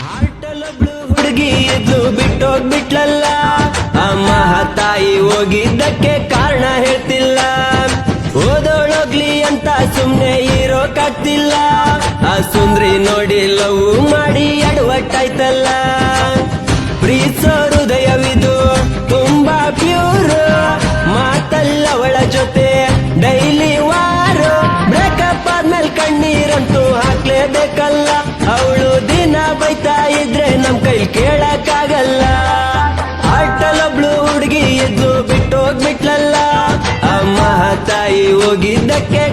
ಹಾಟಲೊಬ್ಳು ಹುಡುಗಿ ಇದ್ಲು ಬಿಟ್ಟೋಗ್ಬಿಟ್ಲಲ್ಲ, ಅಮ್ಮ ತಾಯಿ ಹೋಗಿದ್ದಕ್ಕೆ ಕಾರಣ ಹೇಳ್ತಿಲ್ಲ. ಓದೋಳೋಗ್ಲಿ ಅಂತ ಸುಮ್ನೆ ಇರೋಕಾಗ್ತಿಲ್ಲ, ಆ ಸುಂದ್ರಿ ನೋಡಿ ಲವ್ ಮಾಡಿ ಎಡವಟ್ಟಾಯ್ತಲ್ಲ. ಪ್ರೀತಿಸೋ ಹೃದಯವಿದು ತುಂಬಾ ಪ್ಯೂರ್, ಮಾತಲ್ಲವಳ ಜೊತೆ ಡೈಲಿ ವಾರು. ಬ್ರೇಕಪ್ ಆದ್ಮೇಲೆ ಕಣ್ಣೀರಂತೂ ಹಾಕ್ಲೇಬೇಕಲ್ಲ, ಅವಳು ದಿನ ಬೈತಾ ಇದ್ರೆ ನಮ್ ಕೈ ಕೇಳಕ್ಕಾಗಲ್ಲ. ಆಟಲೊಬ್ಳು ಹುಡುಗಿ ಎದ್ದು ಬಿಟ್ಟೋಗ್ಬಿಟ್ಲಲ್ಲ, ಅಮ್ಮ ತಾಯಿ ಹೋಗಿದ್ದಕ್ಕೆ